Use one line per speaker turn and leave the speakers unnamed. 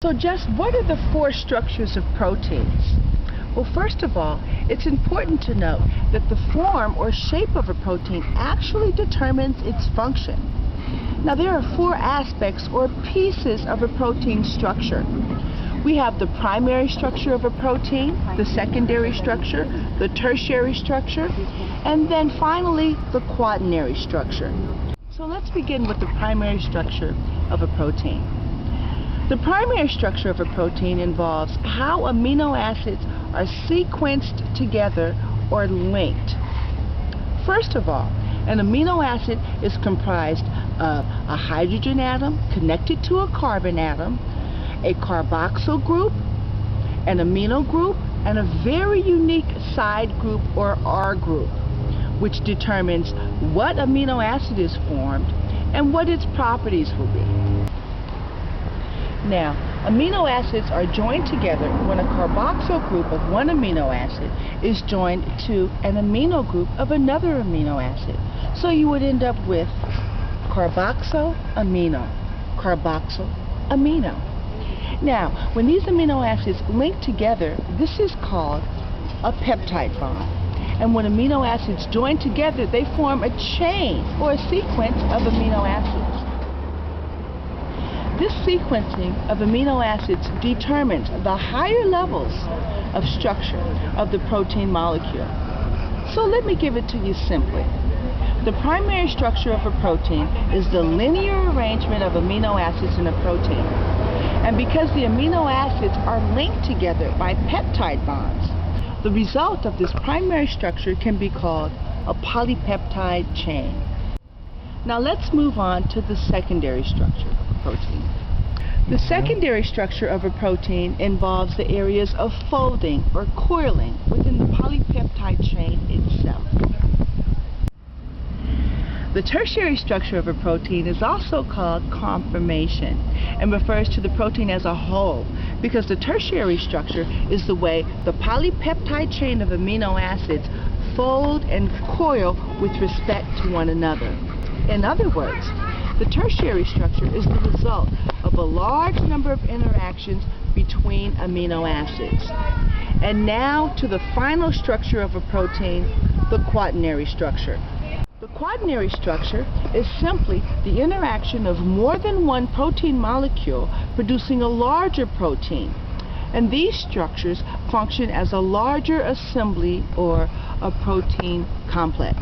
So just what are the four structures of proteins? Well, first of all, it's important to note that the form or shape of a protein actually determines its function. Now, there are four aspects or pieces of a protein structure. We have the primary structure of a protein, the secondary structure, the tertiary structure, and then finally the quaternary structure. So let's begin with the primary structure of a protein. The primary structure of a protein involves how amino acids are sequenced together or linked. First of all, an amino acid is comprised of a hydrogen atom connected to a carbon atom, a carboxyl group, an amino group, and a very unique side group or R group, which determines what amino acid is formed and what its properties will be. Now, amino acids are joined together when a carboxyl group of one amino acid is joined to an amino group of another amino acid. So you would end up with carboxyl amino, carboxyl amino. Now, when these amino acids link together, this is called a peptide bond. And when amino acids join together, they form a chain or a sequence of amino acids. This sequencing of amino acids determines the higher levels of structure of the protein molecule. So let me give it to you simply. The primary structure of a protein is the linear arrangement of amino acids in a protein. And because the amino acids are linked together by peptide bonds, the result of this primary structure can be called a polypeptide chain. Now let's move on to the secondary structure of a protein. The secondary structure of a protein involves the areas of folding or coiling within the polypeptide chain itself. The tertiary structure of a protein is also called conformation and refers to the protein as a whole, because the tertiary structure is the way the polypeptide chain of amino acids fold and coil with respect to one another. In other words, the tertiary structure is the result of a large number of interactions between amino acids. And now to the final structure of a protein, the quaternary structure. The quaternary structure is simply the interaction of more than one protein molecule producing a larger protein. And these structures function as a larger assembly or a protein complex.